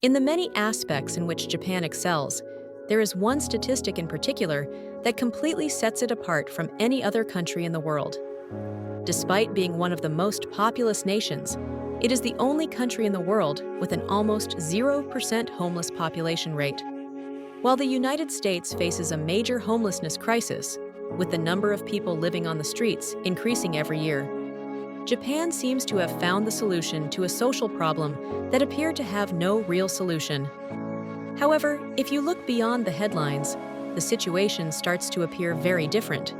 In the many aspects in which Japan excels, there is one statistic in particular that completely sets it apart from any other country in the world. Despite being one of the most populous nations, it is the only country in the world with an almost 0% homeless population rate. While the United States faces a major homelessness crisis, with the number of people living on the streets increasing every year, Japan seems to have found the solution to a social problem that appeared to have no real solution. However, if you look beyond the headlines, the situation starts to appear very different.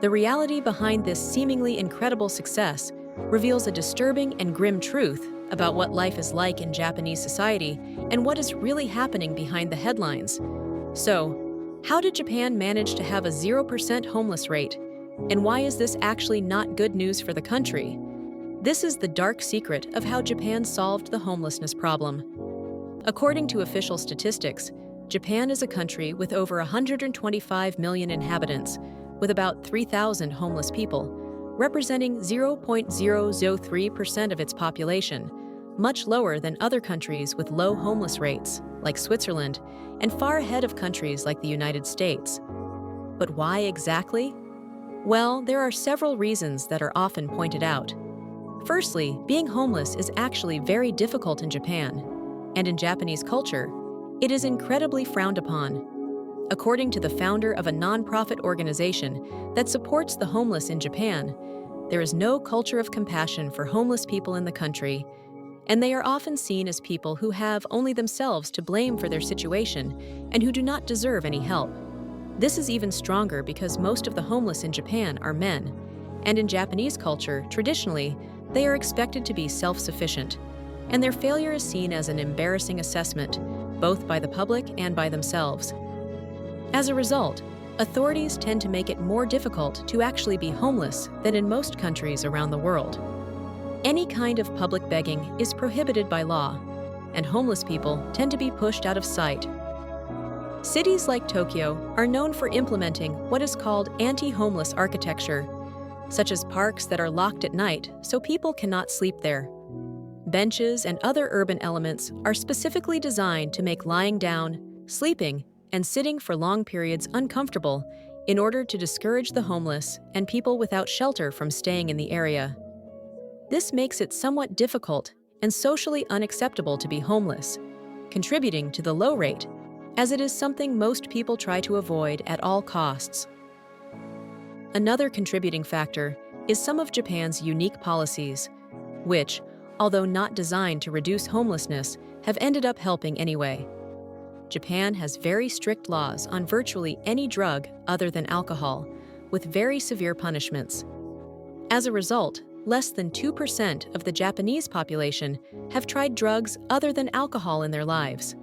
The reality behind this seemingly incredible success reveals a disturbing and grim truth about what life is like in Japanese society and what is really happening behind the headlines. So, how did Japan manage to have a 0% homeless rate? And why is this actually not good news for the country? This is the dark secret of how Japan solved the homelessness problem. According to official statistics, Japan is a country with over 125 million inhabitants, with about 3,000 homeless people, representing 0.003% of its population, much lower than other countries with low homeless rates, like Switzerland, and far ahead of countries like the United States. But why exactly? Well, there are several reasons that are often pointed out. Firstly, being homeless is actually very difficult in Japan, and in Japanese culture, it is incredibly frowned upon. According to the founder of a nonprofit organization that supports the homeless in Japan, there is no culture of compassion for homeless people in the country, and they are often seen as people who have only themselves to blame for their situation and who do not deserve any help. This is even stronger because most of the homeless in Japan are men, and in Japanese culture, traditionally, they are expected to be self-sufficient, and their failure is seen as an embarrassing assessment, both by the public and by themselves. As a result, authorities tend to make it more difficult to actually be homeless than in most countries around the world. Any kind of public begging is prohibited by law, and homeless people tend to be pushed out of sight. Cities like Tokyo are known for implementing what is called anti-homeless architecture, such as parks that are locked at night so people cannot sleep there. Benches and other urban elements are specifically designed to make lying down, sleeping, and sitting for long periods uncomfortable in order to discourage the homeless and people without shelter from staying in the area. This makes it somewhat difficult and socially unacceptable to be homeless, contributing to the low rate, as it is something most people try to avoid at all costs. Another contributing factor is some of Japan's unique policies, which, although not designed to reduce homelessness, have ended up helping anyway. Japan has very strict laws on virtually any drug other than alcohol, with very severe punishments. As a result, less than 2% of the Japanese population have tried drugs other than alcohol in their lives.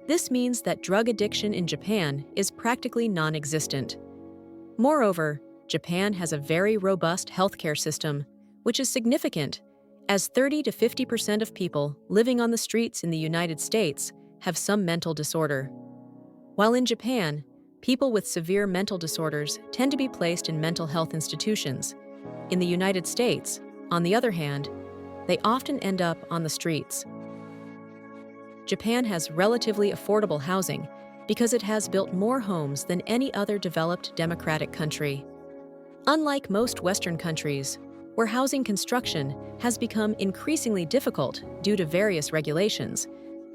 This means that drug addiction in Japan is practically non-existent. Moreover, Japan has a very robust healthcare system, which is significant, as 30 to 50% of people living on the streets in the United States have some mental disorder. While in Japan, people with severe mental disorders tend to be placed in mental health institutions. In the United States, on the other hand, they often end up on the streets. Japan has relatively affordable housing because it has built more homes than any other developed democratic country. Unlike most Western countries, where housing construction has become increasingly difficult due to various regulations,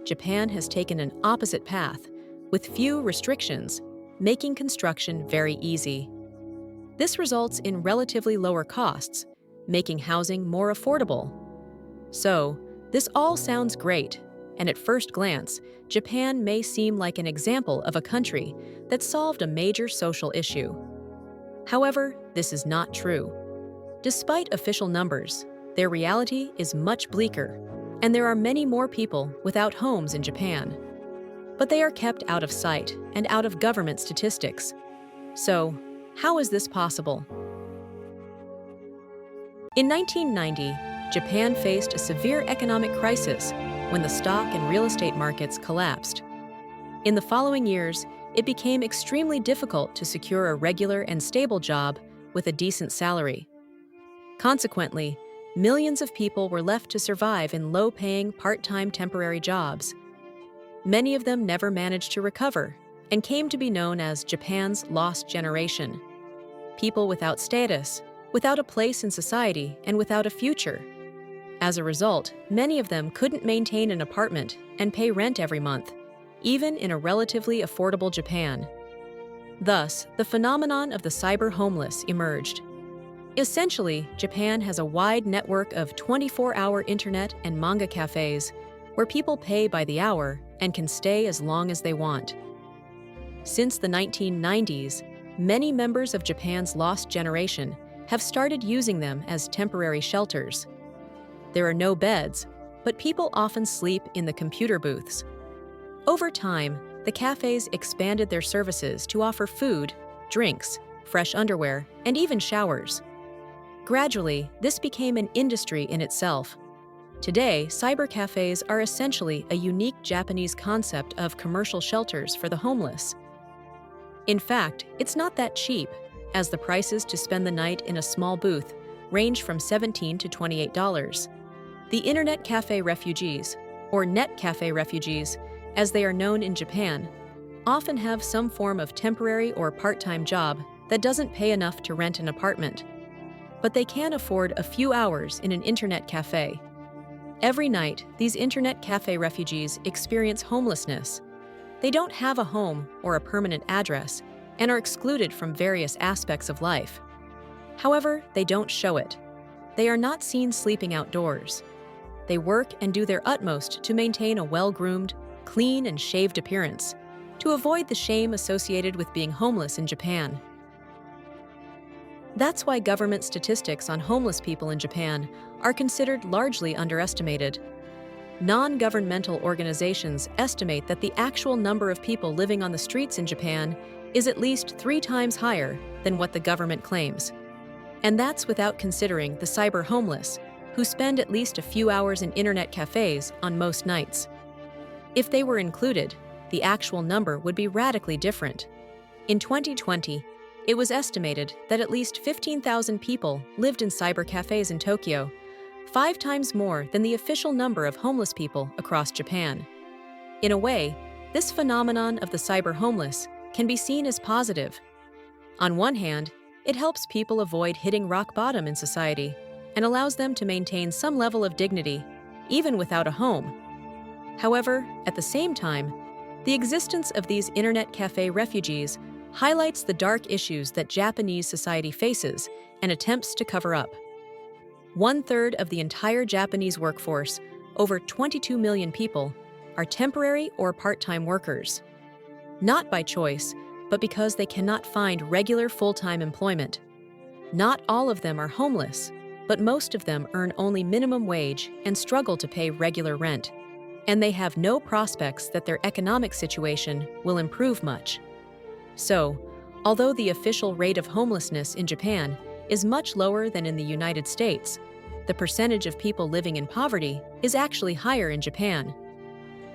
Japan has taken an opposite path, with few restrictions, making construction very easy. This results in relatively lower costs, making housing more affordable. So, this all sounds great, and at first glance, Japan may seem like an example of a country that solved a major social issue. However, this is not true. Despite official numbers, their reality is much bleaker, and there are many more people without homes in Japan. But they are kept out of sight and out of government statistics. So, how is this possible? In 1990, Japan faced a severe economic crisis when the stock and real estate markets collapsed. In the following years, it became extremely difficult to secure a regular and stable job with a decent salary. Consequently, millions of people were left to survive in low-paying, part-time temporary jobs. Many of them never managed to recover and came to be known as Japan's lost generation. People without status, without a place in society, and without a future. As a result, many of them couldn't maintain an apartment and pay rent every month, even in a relatively affordable Japan. Thus, the phenomenon of the cyber homeless emerged. Essentially, Japan has a wide network of 24-hour internet and manga cafes where people pay by the hour and can stay as long as they want. Since the 1990s, many members of Japan's lost generation have started using them as temporary shelters. There are no beds, but people often sleep in the computer booths. Over time, the cafes expanded their services to offer food, drinks, fresh underwear, and even showers. Gradually, this became an industry in itself. Today, cyber cafes are essentially a unique Japanese concept of commercial shelters for the homeless. In fact, it's not that cheap, as the prices to spend the night in a small booth range from $17 to $28. The Internet Cafe Refugees, or Net Cafe Refugees, as they are known in Japan, often have some form of temporary or part-time job that doesn't pay enough to rent an apartment. But they can afford a few hours in an internet cafe. Every night, these Internet Cafe Refugees experience homelessness. They don't have a home or a permanent address and are excluded from various aspects of life. However, they don't show it. They are not seen sleeping outdoors. They work and do their utmost to maintain a well-groomed, clean and shaved appearance, to avoid the shame associated with being homeless in Japan. That's why government statistics on homeless people in Japan are considered largely underestimated. Non-governmental organizations estimate that the actual number of people living on the streets in Japan is at least 3 times higher than what the government claims. And that's without considering the cyber homeless, who spend at least a few hours in internet cafes on most nights. If they were included, the actual number would be radically different. In 2020, it was estimated that at least 15,000 people lived in cyber cafes in Tokyo, 5 times more than the official number of homeless people across Japan. In a way, this phenomenon of the cyber homeless can be seen as positive. On one hand, it helps people avoid hitting rock bottom in society and allows them to maintain some level of dignity, even without a home. However, at the same time, the existence of these internet cafe refugees highlights the dark issues that Japanese society faces and attempts to cover up. 1/3 of the entire Japanese workforce, over 22 million people, are temporary or part-time workers. Not by choice, but because they cannot find regular full-time employment. Not all of them are homeless, but most of them earn only minimum wage and struggle to pay regular rent. And they have no prospects that their economic situation will improve much. So, although the official rate of homelessness in Japan is much lower than in the United States, the percentage of people living in poverty is actually higher in Japan.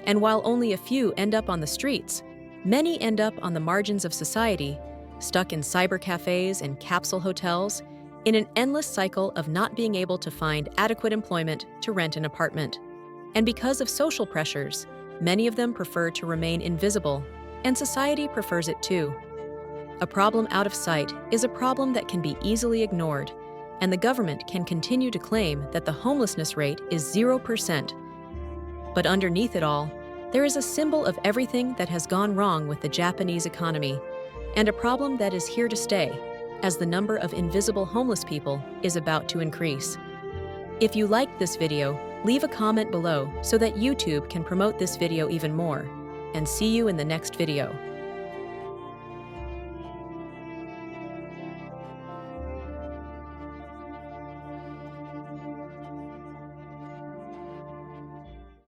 And while only a few end up on the streets, many end up on the margins of society, stuck in cyber cafes and capsule hotels, in an endless cycle of not being able to find adequate employment to rent an apartment. And because of social pressures, many of them prefer to remain invisible, and society prefers it too. A problem out of sight is a problem that can be easily ignored, and the government can continue to claim that the homelessness rate is 0%. But underneath it all, there is a symbol of everything that has gone wrong with the Japanese economy, and a problem that is here to stay, as the number of invisible homeless people is about to increase. If you liked this video, leave a comment below so that YouTube can promote this video even more. And see you in the next video.